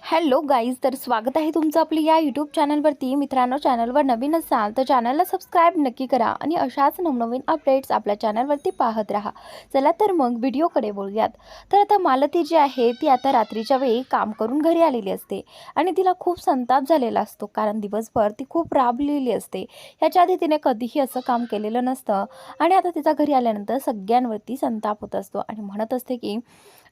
Hello guys, तर स्वागत आहे तुमचं आपल्या या यूट्यूब चॅनलवरती. मित्रांनो, चॅनलवर नवीन असाल तर चॅनलला सबस्क्राईब नक्की करा आणि अशाच नवनवीन अपडेट्स आपल्या चॅनलवरती पाहत राहा. चला तर मग व्हिडिओकडे बोलूयात. तर आता मालती जी आहे ती आता रात्रीच्या वेळी काम करून घरी आलेली असते आणि तिला खूप संताप झालेला असतो, कारण दिवसभर ती खूप राबलेली असते. ह्याच्या आधी तिने कधीही असं काम केलेलं नसतं आणि आता तिच्या घरी आल्यानंतर सगळ्यांवरती संताप होत असतो आणि म्हणत असते की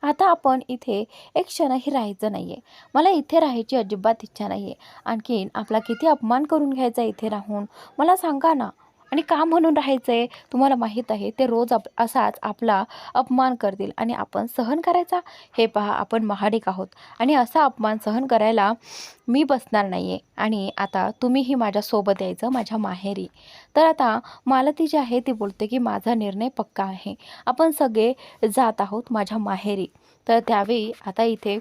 आता आपण इथे एक क्षणही राहायचं नाही आहे. मला इथे राहायची अजिबात इच्छा नाही आहे. आणखीन आपला किती अपमान करून घ्यायचा इथे राहून, मला सांगा ना. आणि का म्हणून राहायचं आहे? तुम्हाला माहीत आहे ते रोज असाच आपला अपमान करतील आणि आपण सहन करायचा. हे पहा, आपण महाडिक आहोत आणि असा अपमान सहन करायला मी बसणार नाही आहे. आणि आता तुम्हीही माझ्यासोबत यायचं माझ्या माहेरी. तर आता मालती जी आहे ती बोलते की माझा निर्णय पक्का आहे, आपण सगळे जात आहोत माझ्या माहेरी. तर त्यावेळी आता इथे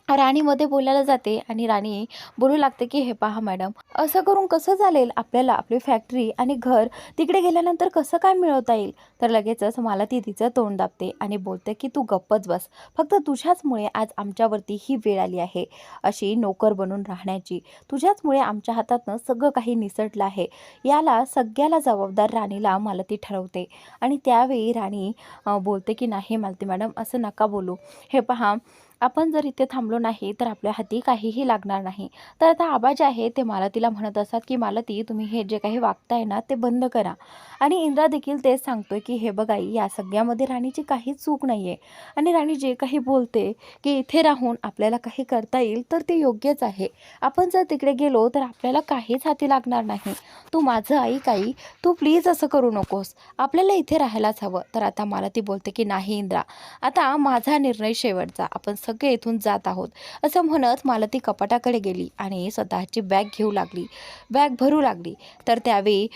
राणीमध्ये बोलायला जाते आणि राणी बोलू लागते की हे पहा मॅडम, असं करून कसं चालेल? आपल्याला आपली फॅक्टरी आणि घर तिकडे गेल्यानंतर कसं काय मिळवता येईल? तर लगेचच मला ती तिचं तोंड दाबते आणि बोलते की तू गप्पच बस. फक्त तुझ्याचमुळे आज आमच्यावरती ही वेळ आली आहे, अशी नोकर बनून राहण्याची. तुझ्याचमुळे आमच्या हातातनं सगळं काही निसटलं आहे. याला सगळ्याला जबाबदार राणीला मालती ठरवते. आणि त्यावेळी राणी बोलते की नाही मालती मॅडम, असं नका बोलू. हे पहा, आपण जर इथे थांबलो नाही तर आपल्या हाती काहीही लागणार नाही. तर आता आबा जे आहे ते मालतीला म्हणत असतात की मालती, तुम्ही हे जे काही वागताय ना ते बंद करा. आणि इंद्रा देखील तेच सांगतोय की हे बघा, या सगळ्यामध्ये राणीची काहीच चूक नाही आहे. आणि राणी जे काही बोलते की इथे राहून आपल्याला काही करता येईल तर ते योग्यच आहे. आपण जर तिकडे गेलो तर आपल्याला काहीच हाती लागणार नाही. तू माझं ऐक आई, तू प्लीज असं करू नकोस, आपल्याला इथे राहायलाच हवं. तर आता मालती बोलते की नाही इंद्रा, आता माझा निर्णय शेवटचा, आपण सगळे इथून जात आहोत. असं म्हणत मालती कपाटाकडे गेली आणि स्वतःची बॅग घेऊ लागली, बॅग भरू लागली. तर त्यावेळी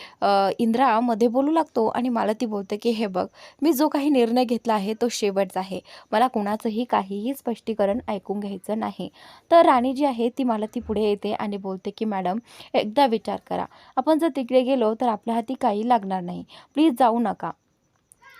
इंद्रा मध्ये बोलू लागतो आणि मालती बोलते की हे बघ, मी जो काही निर्णय घेतला आहे तो शेवटचा आहे. मला कुणाचंही काहीही स्पष्टीकरण ऐकून घ्यायचं नाही. तर राणी जी आहे ती मालती पुढे येते आणि बोलते की मॅडम, एकदा विचार करा, आपण जर तिकडे गेलो तर आपल्या हाती काही लागणार नाही, प्लीज जाऊ नका.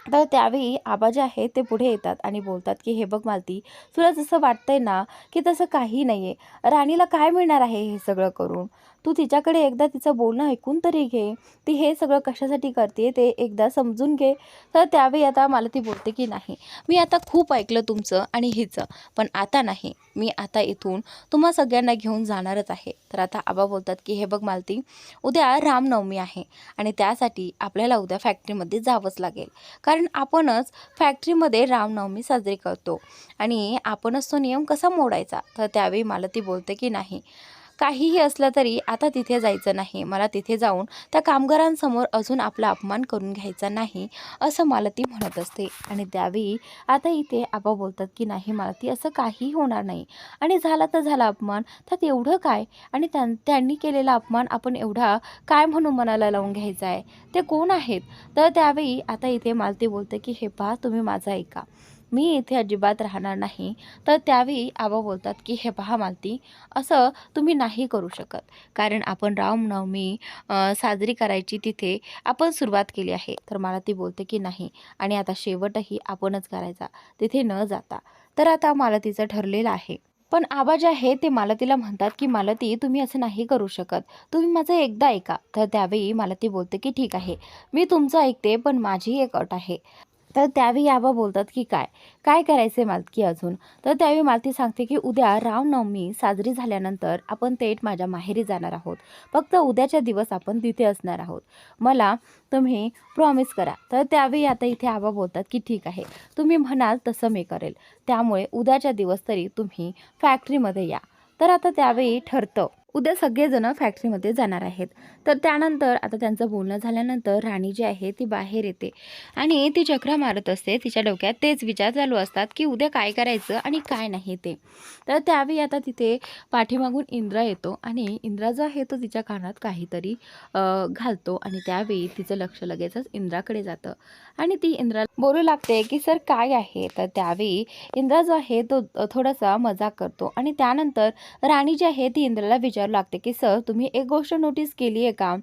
तर त्यावेळी आबा जे आहे ते पुढे येतात आणि बोलतात की हे बघ मालती, तुला जसं वाटतंय ना की तसं काही नाही आहे. राणीला काय मिळणार आहे हे सगळं करून? तू तिच्याकडे एकदा तिचं बोलणं ऐकून तरी घे. ती हे सगळं कशासाठी करते ते एकदा समजून घे. तर त्यावेळी आता मालती बोलते की नाही, मी आता खूप ऐकलं तुमचं आणि हिचं, पण आता नाही, मी आता इथून तुम्हा सगळ्यांना घेऊन जाणारच आहे. तर आता आबा बोलतात की हे बघ मालती, उद्या रामनवमी आहे आणि त्यासाठी आपल्याला उद्या फॅक्टरीमध्ये जावंच लागेल, कारण आपणच फॅक्टरीमध्ये रामनवमी साजरी करतो आणि आपणच तो नियम कसा मोडायचा? तर त्यावेळी मालती बोलते की नाही, काहीही असलं तरी आता तिथे जायचं नाही. मला तिथे जाऊन त्या कामगारांसमोर अजून आपला अपमान करून घ्यायचा नाही, असं मालती म्हणत असते. आणि त्यावेळी आता इथे आबा बोलतात की नाही मालती, असं काही होणार नाही. आणि झाला तर झाला अपमान, त्यात एवढं काय? आणि त्यांनी केलेला अपमान आपण एवढा काय म्हणून मनाला लावून घ्यायचा आहे? ते कोण आहेत? तर त्यावेळी आता इथे मालती बोलते की हे पहा, तुम्ही माझं ऐका, मी इथे अजिबात राहणार नाही. तर त्यावेळी आबा बोलतात की हे पहा मालती, असं तुम्ही नाही करू शकत, कारण आपण रामनवमी साजरी करायची तिथे आपण सुरुवात केली आहे. तर मालती बोलते की नाही, आणि आता शेवटही आपणच करायचा, तिथे न जाता. तर आता मालतीचं ठरलेलं आहे. पण आबा जे आहे ते मालतीला म्हणतात की मालती, तुम्ही असं नाही करू शकत, तुम्ही माझं एकदा ऐका. तर त्यावेळी मालती बोलते की ठीक आहे, मी तुमचं ऐकते, पण माझी एक अट आहे. तर त्यावेळी आबा बोलतात की काय काय करायचे मालकी अजून? तर त्यावेळी मालती सांगते की उद्या रामनवमी साजरी झाल्यानंतर आपण थेट माझ्या माहेरी जाणार आहोत. फक्त उद्याच्या दिवस आपण तिथे असणार आहोत, मला तुम्ही प्रॉमिस करा. तर त्यावेळी आता इथे आबा बोलतात की ठीक आहे, तुम्ही म्हणाल तसं मी करेल, त्यामुळे उद्याच्या दिवस तरी तुम्ही फॅक्टरीमध्ये या. तर आता त्यावेळी ठरतं, उद्या सगळेजण फॅक्टरीमध्ये जाणार आहेत. तर त्यानंतर आता त्यांचं बोलणं झाल्यानंतर राणी जी आहे ती बाहेर येते आणि ती चक्रा मारत असते. तिच्या डोक्यात तेच विचार चालू असतात की उद्या काय करायचं आणि काय नाही ते. तर त्यावेळी आता तिथे पाठीमागून इंद्रा येतो आणि इंद्रा जो आहे तो तिच्या कानात काहीतरी घालतो आणि त्यावेळी तिचं लक्ष लगेचच इंद्राकडे जातं आणि ती इंद्रा बोलू लागते की सर काय आहे? तर त्यावेळी इंद्रा जो आहे तो थोडासा मजाक करतो आणि त्यानंतर राणी जी आहे ती इंद्राला विचार विचारू लागते की सर तुम्ही एक गोष्ट नोटीस केली आहे का,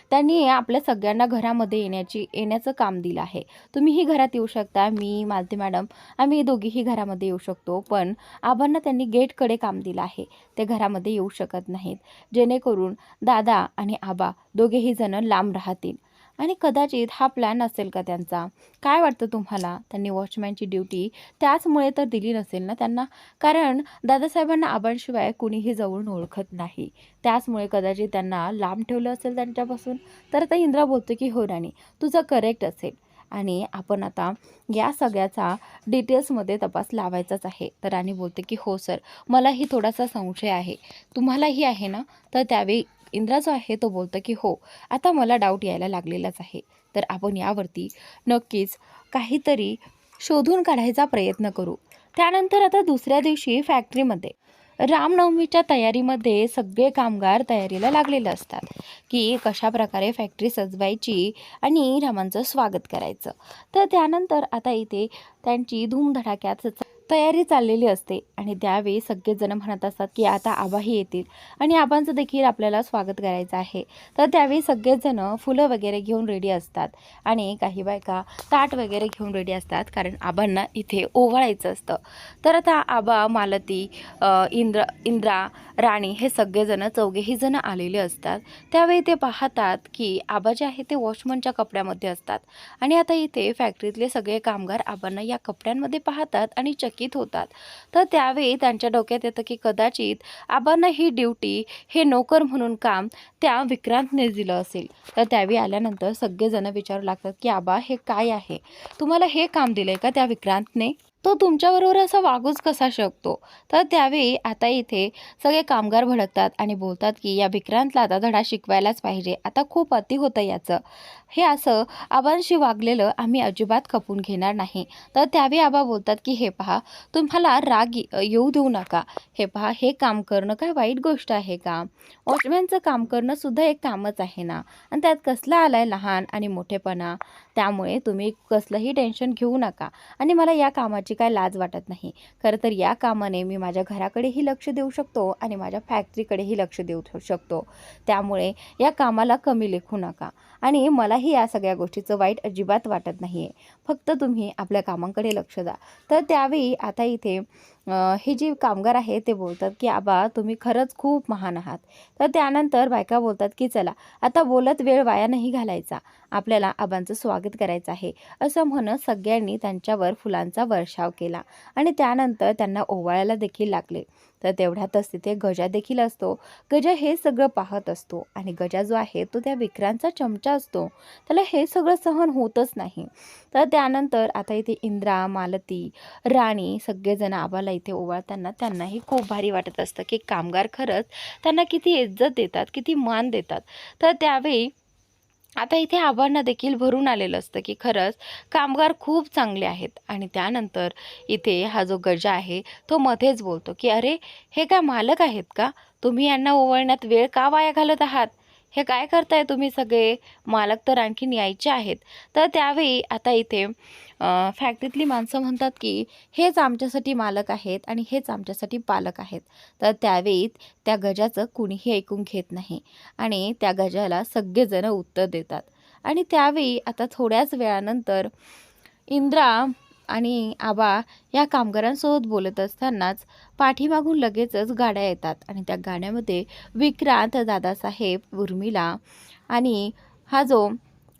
त्यांनी आपल्या सगळ्यांना घरामध्ये येण्याचं काम दिलं आहे. तुम्हीही घरात येऊ शकता, मी मालती मॅडम आम्ही दोघीही घरामध्ये येऊ शकतो, पण आबांना त्यांनी गेटकडे काम दिलं आहे, ते घरामध्ये येऊ शकत नाहीत, जेणेकरून दादा आणि आबा दोघेही जण लांब राहतील. आणि कदाचित हा प्लॅन असेल का त्यांचा, काय वाटतं तुम्हाला? त्यांनी वॉचमॅनची ड्युटी त्याचमुळे तर दिली नसेल ना त्यांना, कारण दादासाहेबांना आबांशिवाय कुणीही जवळून ओळखत नाही, त्याचमुळे कदाचित त्यांना लांब ठेवलं असेल त्यांच्यापासून. तर आता इंद्रा बोलतो की हो राणी, तुझं करेक्ट असेल आणि आपण आता या सगळ्याचा डिटेल्समध्ये तपास लावायचाच आहे. तर राणी बोलते की हो सर, मलाही थोडासा संशय आहे, तुम्हालाही आहे ना? तर त्यावेळी इंद्रा जो आहे तो बोलतो की हो, आता मला डाऊट यायला लागलेलाच आहे, तर आपण यावरती नक्कीच काहीतरी शोधून काढायचा प्रयत्न करू. त्यानंतर आता दुसऱ्या दिवशी फॅक्टरीमध्ये रामनवमीच्या तयारीमध्ये सगळे कामगार तयारीला लागलेले असतात की कशा प्रकारे फॅक्टरी सजवायची आणि रामांचं स्वागत करायचं. तर त्यानंतर आता इथे त्यांची धूमधडाक्यात तयारी चाललेली असते आणि त्यावेळी सगळेजण म्हणत असतात की आता आबाही येतील आणि आबांचं देखील आपल्याला स्वागत करायचं आहे. तर त्यावेळी सगळेजण फुलं वगैरे घेऊन रेडी असतात आणि काही बायका ताट वगैरे घेऊन रेडी असतात, कारण आबांना इथे ओवाळायचं असतं. तर आता आबा, मालती, इंद्रा, राणी हे सगळेजण चौघेही जण आलेले असतात. त्यावेळी ते पाहतात की आबा जे आहे ते वॉचमनच्या कपड्यामध्ये असतात आणि आता इथे फॅक्टरीतले सगळे कामगार आबांना या कपड्यांमध्ये पाहतात आणि चकित होतात. तर त्यावेळी त्यांच्या डोक्यात येतं की कदाचित आबांना ही ड्युटी, हे नोकर म्हणून काम त्या विक्रांतने दिलं असेल. तर त्यावेळी आल्यानंतर सगळेजण विचारू लागतात की आबा हे काय आहे, तुम्हाला हे काम दिलंय का त्या विक्रांतने, तो तुमच्याबरोबर असा वागूच कसा शकतो? तर त्यावेळी आता इथे सगळे कामगार भडकतात आणि बोलतात की या विक्रांतला आता धडा शिकवायलाच पाहिजे, आता खूप अति होतं याचं, हे असं आबांशी वागलेलं आम्ही अजिबात खपून घेणार नाही. तर त्यावेळी आबा बोलतात की हे पहा, तुम्हाला राग येऊ देऊ नका, हे पहा हे काम करणं काय वाईट गोष्ट आहे का? वॉचमॅनचं काम करणं सुद्धा एक कामच आहे ना, आणि त्यात कसला आलाय लहान आणि मोठेपणा, त्यामुळे तुम्ही कसलंही टेन्शन घेऊ नका आणि मला या कामाची काय लाज वाटत नाही. खरं तर या कामाने मी माझ्या घराकडेही लक्ष देऊ शकतो आणि माझ्या फॅक्टरीकडेही लक्ष देऊ शकतो, त्यामुळे या कामाला कमी लेखू नका आणि मलाही या सगळ्या गोष्टीचं वाईट अजिबात वाटत नाही आहे, फक्त तुम्ही आपल्या कामांकडे लक्ष द्या. तर त्यावेळी आता इथे हे जे कामगार आहे ते बोलतात की आबा तुम्ही खरंच खूप महान आहात. तर त्यानंतर बायका बोलतात की चला आता बोलत वेळ वाया नाही घालायचा, आपल्याला आबांचं स्वागत करायचं आहे, असं म्हणत सगळ्यांनी त्यांच्यावर फुलांचा वर्षाव केला आणि त्यानंतर त्यांना ओवाळायला देखील लागले. तर तेवढ्यातच तिथे गजा देखील असतो. गजा हे सगळं पाहत असतो आणि गजा जो आहे तो त्या विक्रांतचा चमचा असतो, त्याला हे सगळं सहन होतच नाही. तर त्यानंतर आता इथे इंद्रा, मालती, राणी सगळेजण आबाला इथे ओवाळताना त्यांनाही खूप भारी वाटत असतं की कामगार खरंच त्यांना किती इज्जत देतात, किती मान देतात. तर त्यावेळी आता इथे आबांना देखील भरून आलेलं असतं की खरंच कामगार खूप चांगले आहेत. आणि त्यानंतर इथे हा जो गजा आहे तो मध्येच बोलतो की अरे हे काय मालक आहेत का, तुम्ही यांना ओवाळण्यात वेळ का वाया घालत आहात, हे काय करताय तुम्ही सगळे, मालक तर आणखीन यायचे आहेत. तर त्यावेळी आता इथे फॅक्टरीतली माणसं म्हणतात की हेच आमच्यासाठी मालक आहेत आणि हेच आमच्यासाठी पालक आहेत. तर त्यावेळी त्या गजाचं कुणीही ऐकून घेत नाही आणि त्या गजाला सगळेजण उत्तर देतात. आणि त्यावेळी आता थोड्याच वेळानंतर इंद्रा आणि आबा या कामगारांसोबत बोलत असतानाच पाठीमागून लगेचच गाड्या येतात आणि त्या गाड्यामध्ये विक्रांत, दादासाहेब, उर्मिला आणि हा जो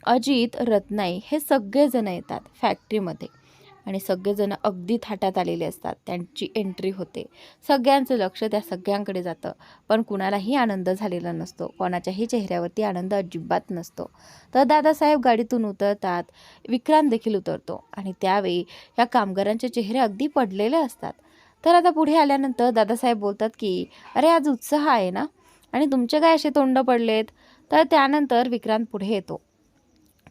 अजित, रत्नाई हे सगळेजण येतात फॅक्टरीमध्ये आणि सगळेजण अगदी थाटात आलेले असतात. त्यांची एंट्री होते, सगळ्यांचं लक्ष त्या सगळ्यांकडे जातं, पण कुणालाही आनंद झालेला नसतो, कोणाच्याही चेहऱ्यावरती आनंद अजिबात नसतो. तर दादासाहेब गाडीतून उतरतात, विक्रांत देखील उतरतो आणि त्यावेळी या कामगारांचे चेहरे अगदी पडलेले असतात. तर आता पुढे आल्यानंतर दादासाहेब बोलतात की अरे आज उत्साह आहे ना आणि तुमचे काय असे तोंड पडलेत. तर त्यानंतर विक्रांत पुढे येतो.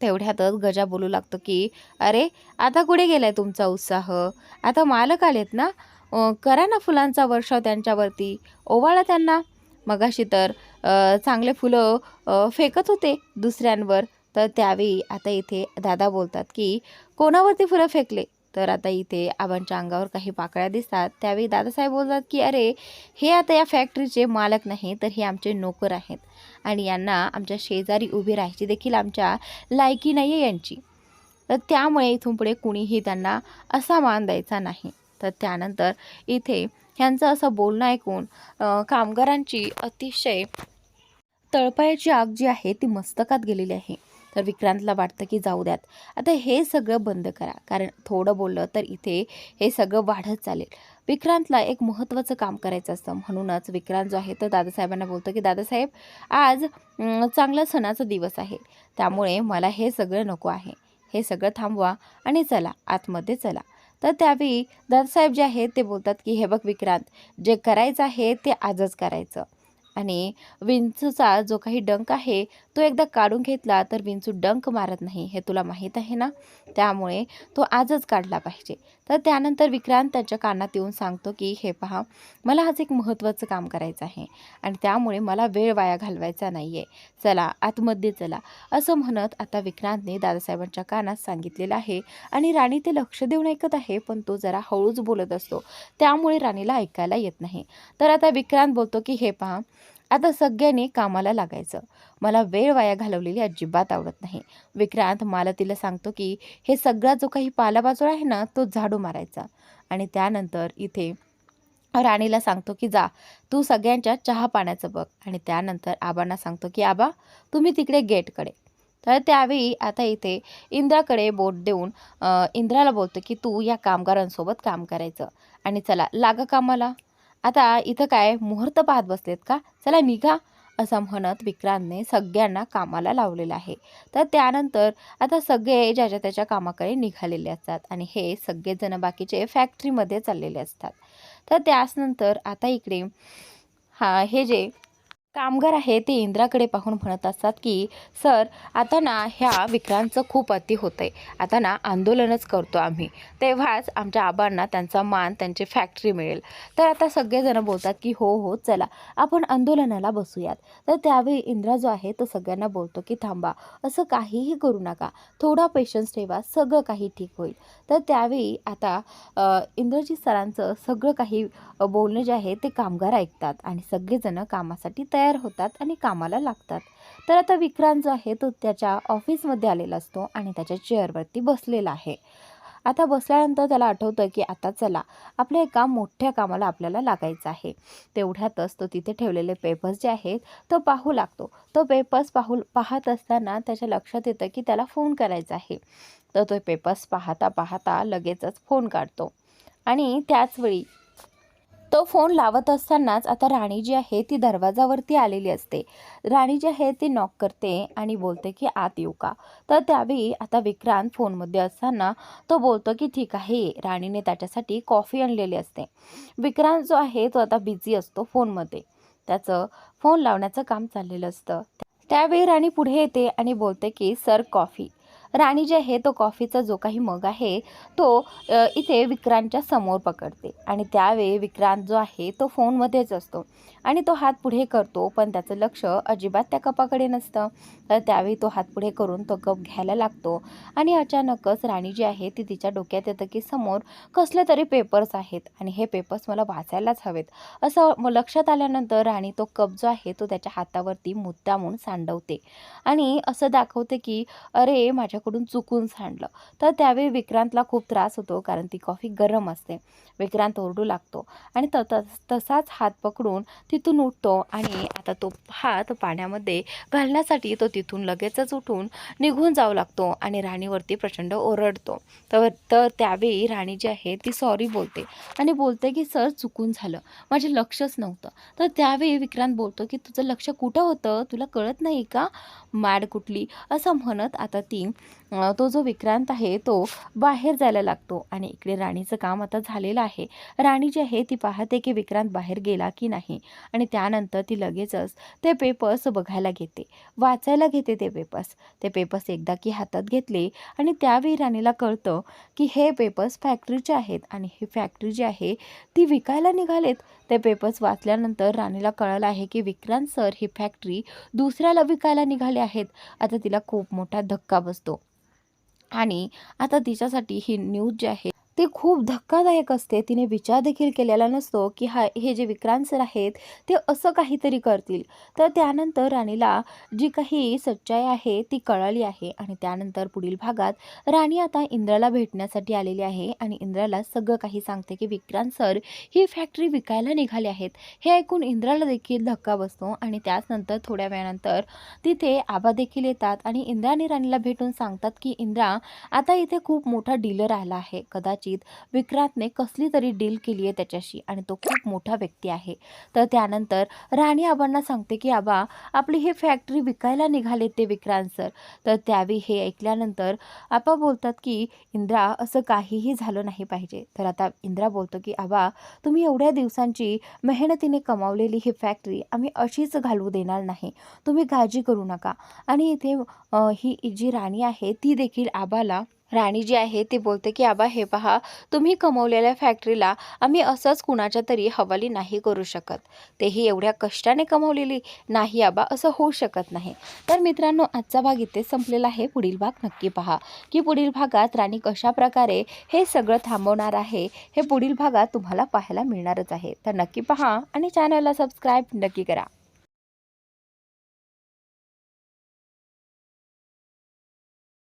तेवढ्यातच गजा बोलू लागतो की अरे आता कुठे गेलाय तुमचा उत्साह, आता मालक आलेत ना, करा ना फुलांचा वर्षाव त्यांच्यावरती, ओवाळा त्यांना, मगाशी तर चांगले फुलं फेकत होते दुसऱ्यांवर. तर त्यावेळी आता इथे दादा बोलतात की कोणावरती फुलं फेकले, तर आता इथे आबांच्या अंगावर काही पाकळ्या दिसतात. त्यावेळी दादासाहेब बोलतात की अरे, हे आता या फॅक्टरीचे मालक नाही तर हे आमचे नोकर आहेत आणि यांना आमच्या शेजारी उभी राहायची देखील आमच्या लायकी नाही आहे यांची. तर त्यामुळे इथून पुढे कुणीही त्यांना असा मान द्यायचा नाही. तर त्यानंतर इथे ह्यांचं असं बोलणं ऐकून कामगारांची अतिशय तळपायाची आग जी आहे ती मस्तकात गेलेली आहे. तर विक्रांतला वाटतं की जाऊ द्यात, आता हे सगळं बंद करा, कारण थोडं बोललं तर इथे हे सगळं वाढत चालेल. विक्रांतला एक महत्त्वाचं काम करायचं असतं. म्हणूनच विक्रांत जो आहे तो दादासाहेबांना बोलतो की दादासाहेब, आज चांगला सणाचा दिवस आहे, त्यामुळे मला हे सगळं नको आहे. हे सगळं थांबवा आणि चला आतमध्ये चला. तर त्यावेळी दादासाहेब जे आहेत ते बोलतात की हे बघ विक्रांत, जे करायचं आहे ते आजच करायचं आणि विंचूचा जो काही डंक आहे तो एकदा काढून घेतला तर विंचू डंक मारत नाही, हे तुला माहीत आहे ना, त्यामुळे तो आजच काढला पाहिजे. तर त्यानंतर विक्रांत त्याच्या कानात येऊन सांगतो की हे पहा, मला आज एक महत्त्वाचं काम करायचं आहे आणि त्यामुळे मला वेळ वाया घालवायचा नाही आहे, चला आतमध्ये चला. असं म्हणत आता विक्रांतने दादासाहेबांच्या कानात सांगितलेलं आहे आणि राणी ते लक्ष देऊन ऐकत आहे, पण तो जरा हळूच बोलत असतो, त्यामुळे राणीला ऐकायला येत नाही. तर आता विक्रांत बोलतो की हे पहा, आता सगळ्यांनी कामाला लागायचं, मला वेळ वाया घालवलेली अजिबात आवडत नाही. विक्रांत मालतीला सांगतो की हे सगळा जो काही पालापाचोळा आहे ना तो झाडू मारायचा आणि त्यानंतर इथे राणीला सांगतो की जा तू सगळ्यांच्या चहा पाण्याचं बघ आणि त्यानंतर आबांना सांगतो की आबा तुम्ही तिकडे गेटकडे. तर त्यावेळी आता इथे इंद्राकडे बोट देऊन इंद्राला बोलतो की तू या कामगारांसोबत काम करायचं आणि चला लागा कामाला. आता इथं काय मुहूर्त पाहत बसलेत का, चला निघा. असं म्हणत विक्रांतने सगळ्यांना कामाला लावलेलं आहे. तर त्यानंतर आता सगळे ज्याच्या त्याच्या कामाकडे निघालेले असतात आणि हे सगळेजण बाकीचे फॅक्टरीमध्ये चाललेले असतात. तर त्यानंतर आता इकडे हे जे कामगार आहे ते इंद्राकडे पाहून म्हणत असतात की सर, आता ना ह्या विक्रांतचं खूप अति होतंय, आता ना आंदोलनच करतो आम्ही, तेव्हाच आमच्या आबांना त्यांचा मान त्यांची फॅक्टरी मिळेल. तर आता सगळेजण बोलतात की हो हो चला आपण आंदोलनाला बसूयात. तर त्यावेळी इंद्रा जो आहे तो सगळ्यांना बोलतो की थांबा, असं काहीही करू नका, थोडा पेशन्स ठेवा, सगळं काही ठीक होईल. तर त्यावेळी आता इंद्रजीत सरांचं सगळं काही बोलणं जे आहे ते कामगार ऐकतात आणि सगळेजण कामासाठी तयार होतात आणि कामाला लागतात. तर आता विक्रांत जो आहे तो त्याच्या ऑफिसमध्ये आलेला असतो आणि त्याच्या चेअरवरती बसलेला आहे. आता बसल्यानंतर त्याला आठवतं की आता चला आपल्या एका मोठ्या कामाला आपल्याला लागायचं आहे. तेवढ्यातच तो तिथे ठेवलेले पेपर्स जे आहेत तो पाहू लागतो. तो पेपर्स पाहत असताना त्याच्या लक्षात येतं की त्याला फोन करायचा आहे. तर तो पेपर्स पाहता पाहता लगेचच फोन काढतो आणि त्याचवेळी तो फोन लावत असतानाच आता राणी जी आहे ती दरवाजावरती आलेली असते. राणी जी आहे ती नॉक करते आणि बोलते की आत येऊ का. तर त्यावेळी आता विक्रांत फोनमध्ये असताना तो बोलतो की ठीक आहे. राणीने त्याच्यासाठी कॉफी आणलेली असते. विक्रांत जो आहे तो आता बिझी असतो फोनमध्ये, त्याचं फोन लावण्याचं काम चाललेलं असतं. त्यावेळी राणी पुढे येते आणि बोलते की सर कॉफी. राणी जी आहे तो कॉफीचा जो काही मग आहे तो इथे विक्रांतच्या समोर पकडते आणि त्यावेळी विक्रांत जो आहे तो फोनमध्येच असतो आणि तो हात पुढे करतो, पण त्याचं लक्ष अजिबात त्या कपाकडे नसतं. तर त्यावेळी तो हात पुढे करून तो कप घ्यायला लागतो आणि अचानकच राणी जी आहे ती तिच्या डोक्यात येतं की समोर कसले तरी पेपर्स आहेत आणि हे पेपर्स मला वाचायलाच हवेत. असं लक्षात आल्यानंतर राणी तो कप जो आहे तो त्याच्या हातावरती मुद्दामून सांडवते आणि असं दाखवते की अरे माझ्याकडून चुकून सांडलं. तर त्यावेळी विक्रांतला खूप त्रास होतो, कारण ती कॉफी गरम असते. विक्रांत ओरडू लागतो आणि तसाच हात पकडून तिथून उठतो आणि आता तो हात पाण्यामध्ये घालण्यासाठी तो तिथून लगेचच उठून निघून जाऊ लागतो आणि राणीवरती प्रचंड ओरडतो. तर त्यावेळी राणी जी आहे ती सॉरी बोलते आणि बोलते की सर चुकून झालं, माझे लक्षच नव्हतं. तर त्यावेळी विक्रांत बोलतो की तुझं लक्ष कुठं होतं, तुला कळत नाही का, मॅड कुठली. असं म्हणत आता तो जो विक्रांत आहे तो बाहेर जायला लागतो आणि इकडे राणीचं काम आता झालेलं आहे. राणी जी आहे ती पाहते की विक्रांत बाहेर गेला की नाही आणि त्यानंतर ती लगेचच ते पेपर्स बघायला घेते, वाचायला घेते ते पेपर्स एकदा की हातात घेतले आणि त्यावेळी राणीला कळतं की हे पेपर्स फॅक्टरीचे आहेत आणि ही फॅक्टरी जी आहे ती विकायला निघालेत. ते पेपर्स वाचल्यानंतर राणीला कळलं आहे की विक्रांत सर ही फॅक्टरी दुसऱ्याला विकायला निघाले आहेत. आता तिला खूप मोठा धक्का बसतो आणि आता तिच्यासाठी ही न्यूज जी आहे ते खूप धक्कादायक असते. तिने विचार देखील केलेला नसतो, की हे जे विक्रांत सर आहेत, ते असं काहीतरी करतील. तर त्यानंतर राणीला जी काही सच्चाई आहे ती कळाली आहे आणि त्यानंतर पुढील भागात राणी आता इंद्राला भेटण्यासाठी आलेली आहे आणि इंद्राला सगळं काही सांगते, की विक्रांत सर ही फॅक्टरी विकायला निघाले आहेत. हे ऐकून इंद्राला देखील धक्का बसतो आणि त्याचनंतर थोड्या वेळानंतर तिथे आबा देखील येतात आणि इंद्रा आणि राणीला भेटून सांगतात, की इंद्रा, आता इथे खूप मोठा डीलर आला आहे. कदाचित विक्रांतने कसली तरी डील केली आहे त्याच्याशी आणि तो खूप मोठा व्यक्ती आहे. तर त्यानंतर राणी आबांना सांगते, की आबा, आपली ही फॅक्टरी विकायला निघाले ते विक्रांत सर. तर त्यावेळी हे ऐकल्यानंतर आबा बोलतात, की इंद्रा, असं काहीही झालं नाही पाहिजे. तर आता इंद्रा बोलतो, की आबा, तुम्ही एवढ्या दिवसांची मेहनतीने कमावलेली ही फॅक्टरी आम्ही अशीच घालवू देणार नाही. तुम्ही काळजी करू नका. आणि इथे ही जी राणी आहे ती देखील आबाला, राणी जी आहे ती बोलते, की आबा, हे पहा, तुम्ही कमवलेल्या फॅक्टरीला आम्ही असंच कुणाच्या तरी हवाली नाही करू शकत. तेही एवढ्या कष्टाने कमवलेली नाही आबा, असं होऊ शकत नाही. तर मित्रांनो, आजचा भाग इथे संपलेला आहे. पुढील भाग नक्की पहा, की पुढील भागात राणी कशा प्रकारे हे सगळं थांबवणार आहे. हे पुढील भागात तुम्हाला पाहायला मिळणारच आहे. तर नक्की पहा आणि चॅनलला सबस्क्राईब नक्की करा.